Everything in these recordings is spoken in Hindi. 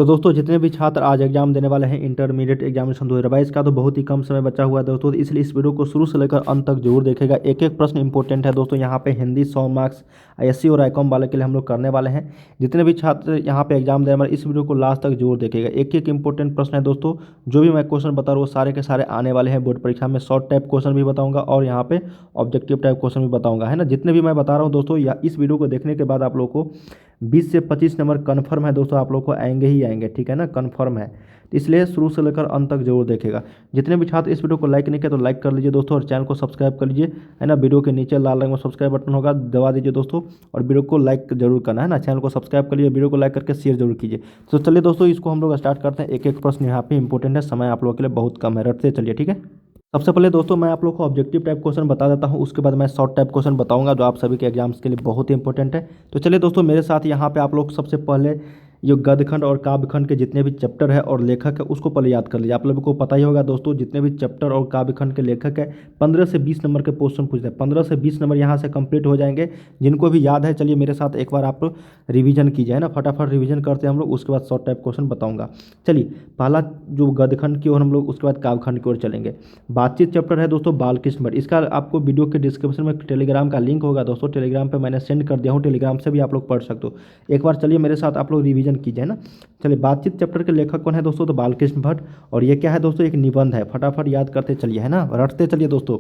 तो दोस्तों जितने भी छात्र आज एग्जाम देने वाले हैं इंटरमीडिएट एग्जामिनेशन 2022 का, तो बहुत ही कम समय बचा हुआ है दोस्तों, इसलिए इस वीडियो को शुरू से लेकर अंत तक जरूर देखेगा। एक एक प्रश्न इंपॉर्टेंट है दोस्तों। यहाँ पे हिंदी 100 मार्क्स आईएससी और आईकॉम वाले के लिए हम लोग करने वाले हैं। जितने भी छात्र यहाँ पे एग्जाम देने वाले, इस वीडियो को लास्ट तक जरूर देखेगा। एक एक इंपॉर्टेंट प्रश्न है दोस्तों। जो भी मैं क्वेश्चन बता रहा हूँ वो सारे के सारे आने वाले हैं बोर्ड परीक्षा में। शॉर्ट टाइप क्वेश्चन भी बताऊँगा और यहाँ पे ऑब्जेक्टिव टाइप क्वेश्चन भी बताऊँगा, है ना। जितने भी मैं बता रहा हूँ दोस्तों, या इस वीडियो को देखने के बाद आप लोग को 20 से 25 नंबर कन्फर्म है दोस्तों, आप लोग को आएंगे ही आएंगे, ठीक है ना, कन्फर्म है। तो इसलिए शुरू से लेकर अंत तक जरूर देखेगा। जितने भी छात्र इस वीडियो को लाइक नहीं किया तो लाइक कर लीजिए दोस्तों, और चैनल को सब्सक्राइब कर लीजिए, है ना। वीडियो के नीचे लाल रंग में सब्सक्राइब बटन होगा, दबा दीजिए दोस्तों, और वीडियो को लाइक जरूर करना, है ना। चैनल को सब्सक्राइब कर लीजिए, वीडियो को लाइक करके शेयर जरूर कीजिए। तो चलिए दोस्तों, इसको हम लोग स्टार्ट करते हैं। एक एक प्रश्न यहाँ पे इंपॉर्टेंट है, समय आप लोगों के लिए बहुत कम है, रटते चलिए, ठीक है। सबसे पहले दोस्तों मैं आप लोग को ऑब्जेक्टिव टाइप क्वेश्चन बता देता हूं, उसके बाद मैं शॉर्ट टाइप क्वेश्चन बताऊंगा जो आप सभी के एग्जाम्स के लिए बहुत ही इंपॉर्टेंट है। तो चलिए दोस्तों, मेरे साथ यहाँ पे आप लोग सबसे पहले जो गद्यखंड और काव्यखंड के जितने भी चैप्टर है और लेखक है उसको पहले याद कर लीजिए। आप लोगों को पता ही होगा दोस्तों, जितने भी चैप्टर और काव्यखंड के लेखक है 15 से 20 नंबर के क्वेश्चन पूछते हैं। 15 से 20 नंबर यहाँ से कंप्लीट हो जाएंगे। जिनको भी याद है, चलिए मेरे साथ एक बार आप रिवीजन कीजिए, है ना। फटाफट रिवीजन करते हैं हम लोग, उसके बाद शॉर्ट टाइप क्वेश्चन बताऊंगा। चलिए, पहला जो गद्यखंड की ओर हम लोग, उसके बाद काव्यखंड की ओर चलेंगे। बातचीत चैप्टर है दोस्तों बालकृष्ण भट्ट। इसका आपको वीडियो के डिस्क्रिप्शन में टेलीग्राम का लिंक होगा दोस्तों, टेलीग्राम पे मैंने सेंड कर दिया हूँ, टेलीग्राम से भी आप लोग पढ़ सकते हो। एक बार चलिए मेरे साथ आप लोग रिवीजन कीजिए ना। चलिए, बातचीत चैप्टर के लेखक कौन है दोस्तों, तो बालकृष्ण भट्ट। और ये क्या है दोस्तों, एक निबंध है। फटाफट याद करते चलिए, है ना, रटते चलिए दोस्तों।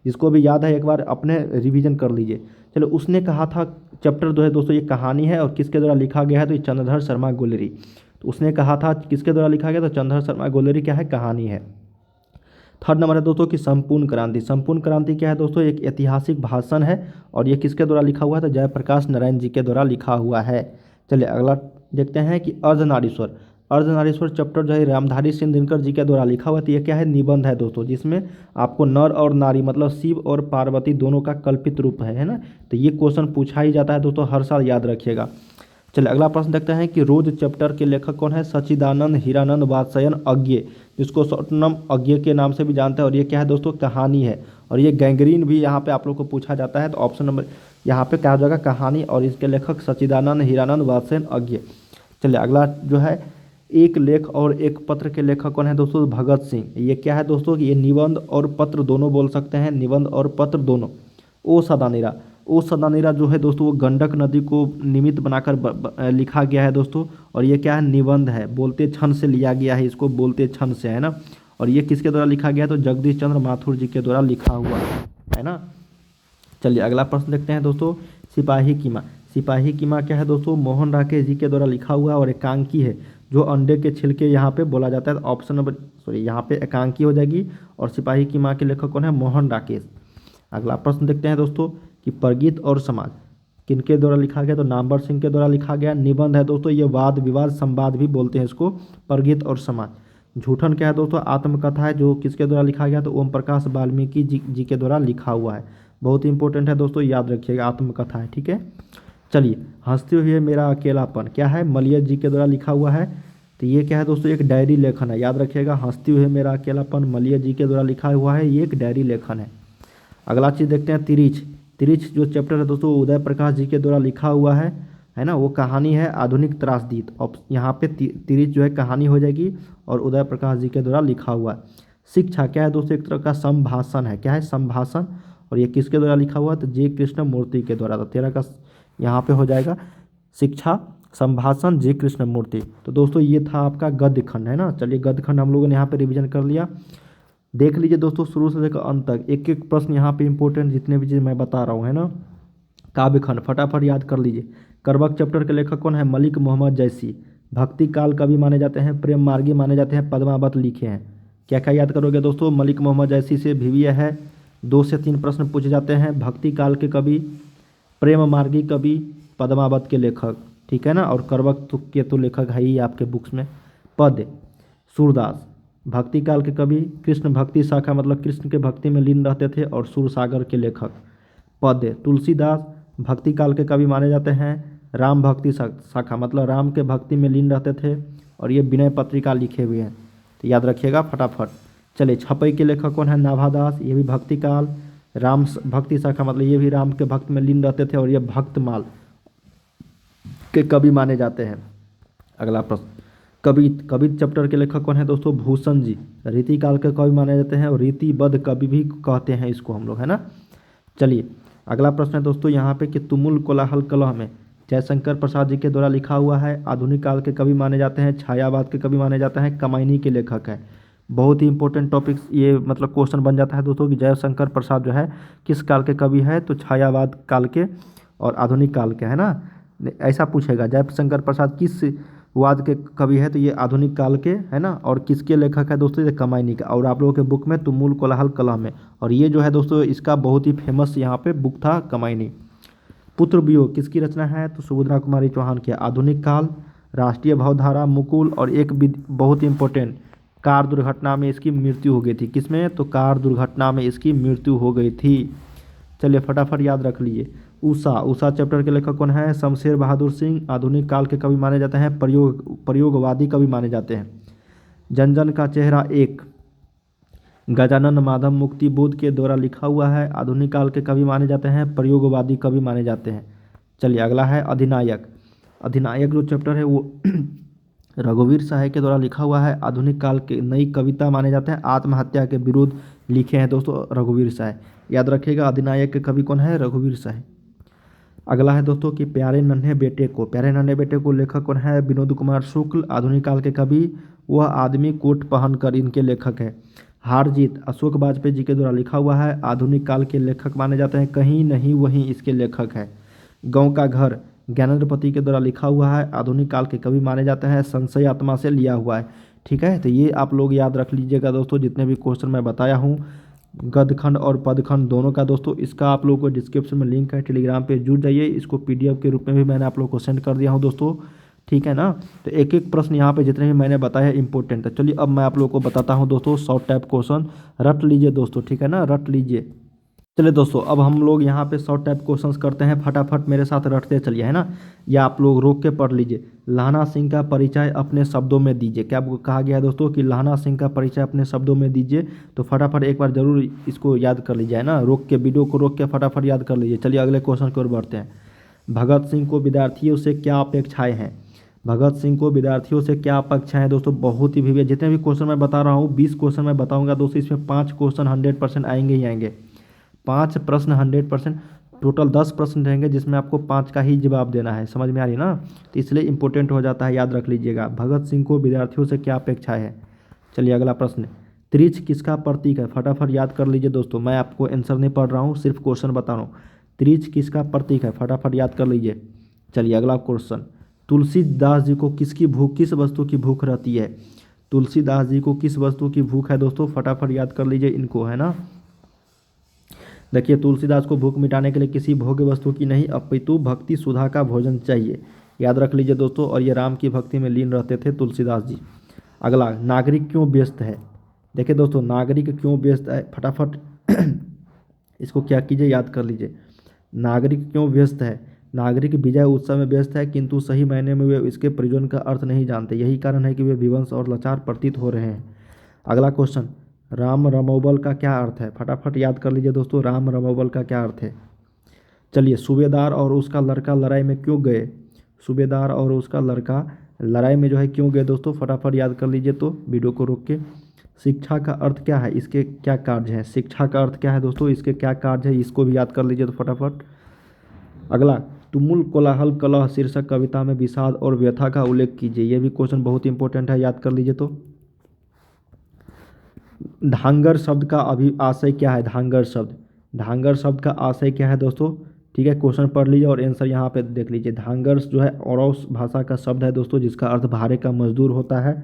जिसको भी याद है एक बार अपने रिवीजन कर लीजिए। चलो, उसने कहा था चैप्टर जो है दोस्तों, ये कहानी है और किसके द्वारा लिखा गया है, तो ये चंद्रधर शर्मा गोलेरी। तो उसने कहा था किसके द्वारा लिखा गया, तो चंद्रधर शर्मा गोलेरी क्या है, कहानी है। थर्ड नंबर है दोस्तों कि संपूर्ण क्रांति। संपूर्ण क्रांति क्या है दोस्तों, एक ऐतिहासिक भाषण है और ये किसके द्वारा लिखा हुआ है, तो जयप्रकाश नारायण जी के द्वारा लिखा हुआ है। चलिए अगला देखते हैं कि अर्धनारीश्वर। अर्धनारीश्वर चैप्टर जो है रामधारी सिंह दिनकर जी के द्वारा लिखा हुआ है। तो ये क्या है, निबंध है दोस्तों, जिसमें आपको नर और नारी मतलब शिव और पार्वती दोनों का कल्पित रूप है ना। तो ये क्वेश्चन पूछा ही जाता है दोस्तों, हर साल याद रखिएगा। चलिए अगला प्रश्न देखते हैं कि रोज चैप्टर के लेखक कौन है, सच्चिदानंद हीरानंद वात्स्ययन अज्ञे, जिसको शॉर्टनम अज्ञे के नाम से भी जानते हैं। और ये क्या है दोस्तों, कहानी है। और ये गैंग्रीन भी यहाँ पे आप लोग को पूछा जाता है। तो ऑप्शन नंबर यहाँ पे क्या हो जाएगा, कहानी, और इसके लेखक सच्चिदानंद हीरानंद वात्स्ययन अज्ञे। चलिए अगला जो है एक लेख और एक पत्र के लेखक कौन है दोस्तों, भगत सिंह। ये क्या है दोस्तों, कि ये निबंध और पत्र दोनों बोल सकते हैं, निबंध और पत्र दोनों। ओ सदानीरा। ओ सदानीरा जो है दोस्तों, वो गंडक नदी को निमित्त बनाकर लिखा गया है दोस्तों। और ये क्या है, निबंध है, बोलते छंद से लिया गया है, इसको बोलते छंद से, है ना। और ये किसके द्वारा लिखा गया है, तो जगदीश चंद्र माथुर जी के द्वारा लिखा हुआ है ना। चलिए अगला प्रश्न देखते हैं दोस्तों, सिपाही की माँ। सिपाही की माँ क्या है दोस्तों, मोहन राकेश जी के द्वारा लिखा हुआ है और एकांकी है, जो अंडे के छिलके यहाँ पे बोला जाता है। ऑप्शन नंबर यहाँ पे एकांकी हो जाएगी। और सिपाही की माँ के लेखक कौन है, मोहन राकेश। अगला प्रश्न देखते हैं दोस्तों कि परगीत और समाज किनके द्वारा लिखा गया, तो नामवर सिंह के द्वारा लिखा गया। निबंध है दोस्तों, ये वाद विवाद संवाद भी बोलते हैं इसको, परगीत और समाज। झूठन क्या है दोस्तों, आत्मकथा है, जो किसके द्वारा लिखा गया, तो ओम प्रकाश वाल्मीकि जी के द्वारा लिखा हुआ है। बहुत ही इंपॉर्टेंट है दोस्तों, याद रखिएगा, आत्मकथा है, ठीक है। चलिए, हंसते हुए मेरा अकेलापन क्या है, मलिया जी के द्वारा लिखा हुआ है। तो ये क्या है दोस्तों, एक डायरी लेखन है, याद रखिएगा। हंसते हुए मेरा अकेलापन मलिया जी के द्वारा लिखा हुआ है, ये एक डायरी लेखन है। अगला चीज़ देखते हैं तिरिच। तिरिच जो चैप्टर है दोस्तों, उदय प्रकाश जी के द्वारा लिखा हुआ है ना। वो कहानी है आधुनिक त्रासदीद। यहाँ पे तिरिच जो है कहानी हो जाएगी, और उदय प्रकाश जी के द्वारा लिखा हुआ है। शिक्षा क्या है दोस्तों, एक तरह का संभाषण है, क्या है, संभाषण। और ये किसके द्वारा लिखा हुआ है, तो जे कृष्ण मूर्ति के द्वारा। तो 13 का यहाँ पे हो जाएगा शिक्षा संभाषण जे कृष्ण मूर्ति। तो दोस्तों ये था आपका गद्य खंड, है ना। चलिए गद्य खंड हम लोगों ने यहाँ पे रिवीजन कर लिया। देख लीजिए दोस्तों, शुरू से लेकर अंत तक एक एक प्रश्न यहाँ पे इंपॉर्टेंट जितने भी चीज़ मैं बता रहा हूँ, है ना। काव्यखंड फटाफट याद कर लीजिए। करवक चैप्टर के लेखक कौन है, मलिक मोहम्मद जैसी। भक्ति काल कवि माने जाते हैं, प्रेम मार्गी माने जाते हैं, पद्मावत लिखे हैं। क्या क्या याद करोगे दोस्तों, मलिक मोहम्मद जैसी से भिविया है, 2 से 3 प्रश्न पूछे जाते हैं। भक्ति काल के कवि, प्रेम मार्गी कवि, पद्मावत के लेखक, ठीक है ना। और करवक के तो लेखक है ही आपके बुक्स में। पद सूरदास। भक्ति काल के कवि, कृष्ण भक्ति शाखा मतलब कृष्ण के भक्ति में लीन रहते थे, और सूरसागर के लेखक। पद्य तुलसीदास, भक्ति काल के कवि माने जाते हैं। राम भक्ति शाखा मतलब राम के भक्ति में लीन रहते थे, और ये विनय पत्रिका लिखे हुए हैं, तो याद रखिएगा फटाफट। चलिए, छपई के लेखक कौन है, नाभादास। ये भी भक्ति काल, राम भक्ति शाखा मतलब ये भी राम के भक्त में लीन रहते थे, और ये भक्तमाल के कवि माने जाते हैं। अगला प्रश्न, कवित कवित चैप्टर के लेखक कौन है दोस्तों? भूषण जी। रीति काल के कवि माने जाते हैं और रीतिबद्ध कवि भी कहते हैं इसको हम लोग, है ना। चलिए अगला प्रश्न है दोस्तों यहाँ पे कि तुमुल कोलाहल कलह में जयशंकर प्रसाद जी के द्वारा लिखा हुआ है। आधुनिक काल के कवि माने जाते हैं, छायावाद के कवि माने जाते हैं, कमायनी के लेखक है। बहुत ही इंपॉर्टेंट टॉपिक ये मतलब क्वेश्चन बन जाता है दोस्तों कि जयशंकर प्रसाद जो है किस काल के कवि है? तो छायावाद काल के और आधुनिक काल के, है ना। ऐसा पूछेगा जयशंकर प्रसाद किस वाद के कवि है? तो ये आधुनिक काल के, है ना। और किसके लेखक है दोस्तों? ये कमायनी का। और आप लोगों के बुक में तुमुल कोलाहल कलह में, और ये जो है दोस्तों इसका बहुत ही फेमस यहाँ पे बुक था कमायनी। पुत्र वियोग किसकी रचना है? तो सुभद्रा कुमारी चौहान की। आधुनिक काल, राष्ट्रीय भावधारा, मुकुल, और एक बहुत ही इंपॉर्टेंट, कार दुर्घटना में इसकी मृत्यु हो गई थी। किसमें? तो कार दुर्घटना में इसकी मृत्यु हो गई थी। चलिए फटाफट याद रख लीजिए। उषा चैप्टर के लेखक कौन है? शमशेर बहादुर सिंह। आधुनिक काल के कवि माने जाते हैं, प्रयोगवादी कवि माने जाते हैं। जन जन का चेहरा एक गजानन माधव मुक्ति बोध के द्वारा लिखा हुआ है। आधुनिक काल के कवि माने जाते हैं, प्रयोगवादी कवि माने जाते हैं। चलिए अगला है अधिनायक। अधिनायक जो चैप्टर है वो रघुवीर साय के द्वारा लिखा हुआ है। आधुनिक काल के नई कविता माने जाते हैं, आत्महत्या के विरुद्ध लिखे हैं दोस्तों रघुवीर साय। याद रखिएगा अधिनायक के कवि कौन है? रघुवीर साय। अगला है दोस्तों कि प्यारे नन्हे बेटे को लेखक कौन है? विनोद कुमार शुक्ल। आधुनिक काल के कवि वह आदमी कोट पहनकर, इनके लेखक है। हार जीत अशोक वाजपेयी जी के द्वारा लिखा हुआ है। आधुनिक काल के लेखक माने जाते हैं, कहीं नहीं वहीं इसके लेखक है। गांव का घर ज्ञानेंद्रपति के द्वारा लिखा हुआ है। आधुनिक काल के कवि माने जाते हैं, संशय आत्मा से लिया हुआ है। ठीक है, तो ये आप लोग याद रख लीजिएगा दोस्तों जितने भी क्वेश्चन मैं बताया हूँ, गद्यखंड और पदखंड दोनों का दोस्तों। इसका आप लोगों को डिस्क्रिप्शन में लिंक है, टेलीग्राम पे जुड़ जाइए। इसको पीडीएफ के रूप में भी मैंने आप लोग को सेंड कर दिया हूँ दोस्तों, ठीक है ना। तो एक एक प्रश्न यहाँ पे जितने भी मैंने बताया इंपॉर्टेंट है। चलिए अब मैं आप लोगों को बताता हूँ दोस्तों शॉर्ट टाइप क्वेश्चन, रट लीजिए दोस्तों, ठीक है ना, रट लीजिए। चलिए दोस्तों अब हम लोग यहाँ पे शॉर्ट टाइप क्वेश्चंस करते हैं, फटाफट मेरे साथ रटते चलिए, है ना। या आप लोग रोक के पढ़ लीजिए। लहना सिंह का परिचय अपने शब्दों में दीजिए। क्या कहा गया है दोस्तों कि लहना सिंह का परिचय अपने शब्दों में दीजिए? तो फटाफट एक बार जरूर इसको याद कर लीजिए, है ना। रोक के वीडियो को रोक के फटाफट याद कर लीजिए। चलिए अगले क्वेश्चन की ओर बढ़ते हैं। भगत सिंह को विद्यार्थियों से क्या अपेक्षाएं हैं? भगत सिंह को विद्यार्थियों से क्या अपेक्षाएं हैं दोस्तों? बहुत ही विविध, जितने भी क्वेश्चन मैं बता रहा हूँ 20 क्वेश्चन मैं बताऊँगा दोस्तों, इसमें 5 क्वेश्चन 100% आएंगे ही आएंगे। 5 प्रश्न 100%, टोटल 10 प्रश्न रहेंगे जिसमें आपको 5 का ही जवाब देना है। समझ में आ रही ना, तो इसलिए इंपॉर्टेंट हो जाता है, याद रख लीजिएगा। भगत सिंह को विद्यार्थियों से क्या अपेक्षा है? चलिए अगला प्रश्न, त्रिज्य किसका प्रतीक है? फटाफट याद कर लीजिए दोस्तों, मैं आपको आंसर नहीं पढ़ रहा हूँ, सिर्फ क्वेश्चन बता रहा हूँ। त्रिज्य किसका प्रतीक है? फटाफट याद कर लीजिए। चलिए अगला क्वेश्चन, तुलसीदास जी को किस वस्तु की भूख रहती है? तुलसीदास जी को किस वस्तु की भूख है दोस्तों? फटाफट याद कर लीजिए इनको, है ना। देखिए तुलसीदास को भूख मिटाने के लिए किसी भोग्य वस्तु की नहीं अपितु भक्ति सुधा का भोजन चाहिए। याद रख लीजिए दोस्तों, और ये राम की भक्ति में लीन रहते थे तुलसीदास जी। अगला, नागरिक क्यों व्यस्त है? देखिए दोस्तों नागरिक क्यों व्यस्त है, फटाफट इसको क्या कीजिए, याद कर लीजिए। नागरिक क्यों व्यस्त है? नागरिक विजय उत्सव में व्यस्त है, किंतु सही मायने में वे इसके प्रयोजन का अर्थ नहीं जानते। यही कारण है कि वे विवश और लाचार प्रतीत हो रहे हैं। अगला क्वेश्चन, राम रमोबल का क्या अर्थ है? फटाफट याद कर लीजिए दोस्तों, राम रमोबल का क्या अर्थ है। चलिए, सूबेदार और उसका लड़का लड़ाई में क्यों गए? सूबेदार और उसका लड़का लड़ाई में जो है क्यों गए दोस्तों? फटाफट याद कर लीजिए तो वीडियो को रोक के। शिक्षा का अर्थ क्या है? इसके क्या कार्य है? शिक्षा का अर्थ क्या है दोस्तों? इसके क्या कार्य है? इसको भी याद कर लीजिए तो फटाफट। अगला, तुमुल कोलाहल कलह शीर्षक कविता में विषाद और व्यथा का उल्लेख कीजिए। यह भी क्वेश्चन बहुत इंपॉर्टेंट है, याद कर लीजिए तो। धांगर शब्द का आशय क्या है? धांगर शब्द का आशय क्या है दोस्तों? ठीक है, क्वेश्चन पढ़ लीजिए और आंसर यहाँ पे देख लीजिए। धांगर जो है औरस भाषा का शब्द है दोस्तों, जिसका अर्थ भारे का मजदूर होता है।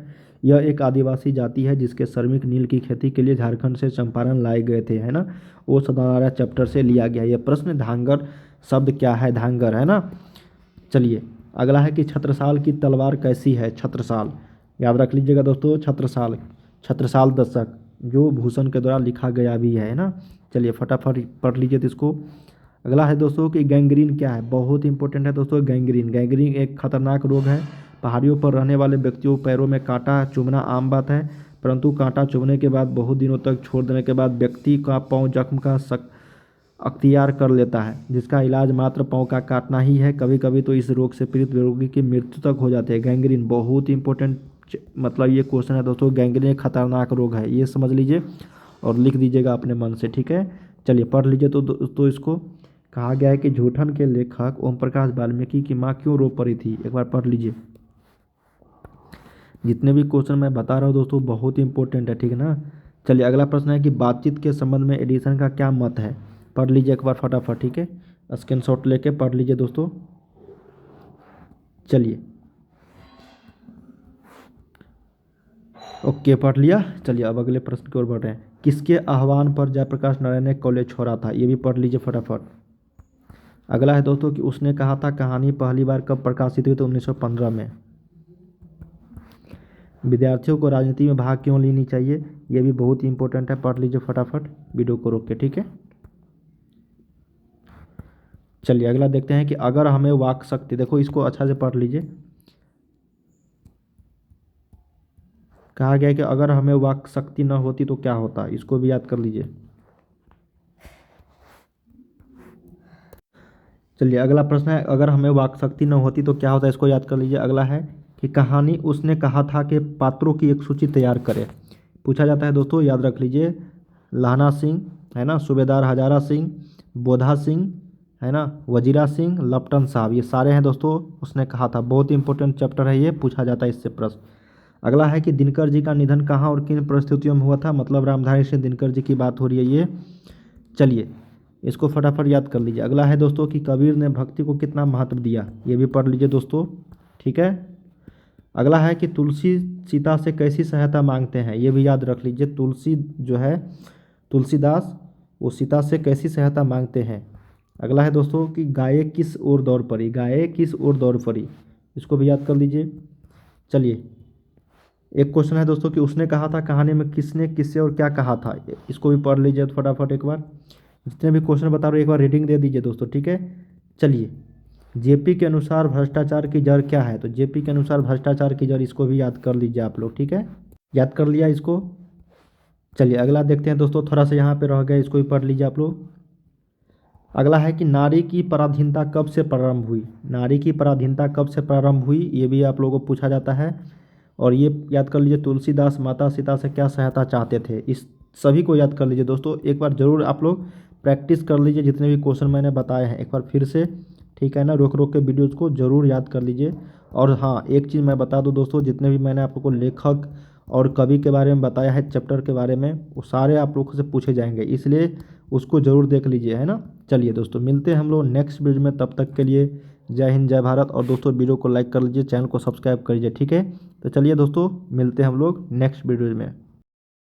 यह एक आदिवासी जाति है जिसके श्रमिक नील की खेती के लिए झारखंड से चंपारण लाए गए थे, है ना। वो सदारा चैप्टर से लिया गया यह प्रश्न। धांगर शब्द क्या है? धांगर, है ना। चलिए अगला है कि छत्रसाल की तलवार कैसी है? छत्रसाल, याद रख लीजिएगा दोस्तों, छत्रसाल दशक जो भूषण के द्वारा लिखा गया भी है ना। चलिए फटाफट पढ़ लीजिए तो इसको। अगला है दोस्तों कि गैंग्रीन क्या है? बहुत इंपॉर्टेंट है दोस्तों गैंग्रीन एक खतरनाक रोग है। पहाड़ियों पर रहने वाले व्यक्तियों पैरों में कांटा चुभना आम बात है, परंतु कांटा चुभने के बाद बहुत दिनों तक छोड़ देने के बाद व्यक्ति का पाँव जख्म का अख्तियार कर लेता है, जिसका इलाज मात्र पाँव का काटना ही है। कभी कभी तो इस रोग से पीड़ित रोगी की मृत्यु तक हो जाती है। गैंग्रीन बहुत इंपॉर्टेंट मतलब ये क्वेश्चन है दोस्तों, गैंग्रीन एक खतरनाक रोग है, ये समझ लीजिए और लिख दीजिएगा अपने मन से, ठीक है। चलिए पढ़ लीजिए। तो इसको कहा गया है कि जूठन के लेखक ओम प्रकाश वाल्मीकि की माँ क्यों रो पड़ी थी, एक बार पढ़ लीजिए। जितने भी क्वेश्चन मैं बता रहा हूँ दोस्तों बहुत ही इंपॉर्टेंट है, ठीक है ना। चलिए अगला प्रश्न है कि बातचीत के संबंध में एडिसन का क्या मत है, पढ़ लीजिए एक बार फटाफट, ठीक है। स्क्रीनशॉट लेके पढ़ लीजिए दोस्तों। चलिए ओके पढ़ लिया। चलिए अब अगले प्रश्न की ओर बढ़ रहे हैं। किसके आह्वान पर जयप्रकाश नारायण ने कॉलेज छोड़ा था, ये भी पढ़ लीजिए फटाफट। अगला है दोस्तों कि उसने कहा था कहानी पहली बार कब प्रकाशित हुई, तो 1915 में। विद्यार्थियों को राजनीति में भाग क्यों लेनी चाहिए, ये भी बहुत ही इंपॉर्टेंट है, पढ़ लीजिए फटाफट वीडियो को रोक के, ठीक है। चलिए अगला देखते हैं कि अगर हमें वाक शक्ति, देखो इसको अच्छा से पढ़ लीजिए। कहा गया है कि अगर हमें वाक शक्ति न होती तो क्या होता, इसको भी याद कर लीजिए। चलिए अगला प्रश्न है, अगर हमें वाक शक्ति न होती तो क्या होता, इसको याद कर लीजिए। अगला है कि कहानी उसने कहा था कि पात्रों की एक सूची तैयार करें, पूछा जाता है दोस्तों, याद रख लीजिए। लाना सिंह है ना, सूबेदार हजारा सिंह, बोधा सिंह है ना, वजीरा सिंह, लपटन साहब, ये सारे हैं दोस्तों, उसने कहा था। बहुत ही इंपॉर्टेंट चैप्टर है ये, पूछा जाता है इससे प्रश्न। अगला है कि दिनकर जी का निधन कहाँ और किन परिस्थितियों में हुआ था, मतलब रामधारी सिंह दिनकर जी की बात हो रही है ये। चलिए इसको फटाफट याद कर लीजिए। अगला है दोस्तों कि कबीर ने भक्ति को कितना महत्व दिया, ये भी पढ़ लीजिए दोस्तों, ठीक है। अगला है कि तुलसी सीता से कैसी सहायता मांगते हैं, ये भी याद रख लीजिए। तुलसी जो है तुलसीदास, वो सीता से कैसी सहायता मांगते हैं। अगला है दोस्तों कि गाय किस ओर दौड़ पड़ी, गाय किस ओर दौड़ पड़ी, इसको भी याद कर लीजिए। चलिए एक क्वेश्चन है दोस्तों कि उसने कहा था कहानी में किसने किससे और क्या कहा था, इसको भी पढ़ लीजिए फटाफट एक बार। जितने भी क्वेश्चन बता रहे हो एक बार रीडिंग दे दीजिए दोस्तों, ठीक है। चलिए जेपी के अनुसार भ्रष्टाचार की जड़ क्या है, तो जेपी के अनुसार भ्रष्टाचार की जड़, इसको भी याद कर लीजिए आप लोग, ठीक है। याद कर लिया इसको। चलिए अगला देखते हैं दोस्तों, थोड़ा सा यहाँ पे रह गया, इसको भी पढ़ लीजिए आप लोग। अगला है कि नारी की पराधीनता कब से प्रारंभ हुई, नारी की पराधीनता कब से प्रारंभ हुई, ये भी आप लोगों को पूछा जाता है। और ये याद कर लीजिए, तुलसीदास माता सीता से क्या सहायता चाहते थे, इस सभी को याद कर लीजिए दोस्तों। एक बार ज़रूर आप लोग प्रैक्टिस कर लीजिए जितने भी क्वेश्चन मैंने बताए हैं, एक बार फिर से, ठीक है ना। रोक रोक के वीडियोज़ को ज़रूर याद कर लीजिए। और हाँ एक चीज़ मैं बता दूं दोस्तों, जितने भी मैंने आप लोग को लेखक और कवि के बारे में बताया है, चैप्टर के बारे में, वो सारे आप लोगों से पूछे जाएंगे, इसलिए उसको ज़रूर देख लीजिए, है ना। चलिए दोस्तों मिलते हैं हम लोग नेक्स्ट वीडियो में, तब तक के लिए जय हिंद जय भारत। और दोस्तों वीडियो को लाइक कर लीजिए, चैनल को सब्सक्राइब कर लीजिए, ठीक है। तो चलिए दोस्तों मिलते हैं हम लोग नेक्स्ट वीडियो में।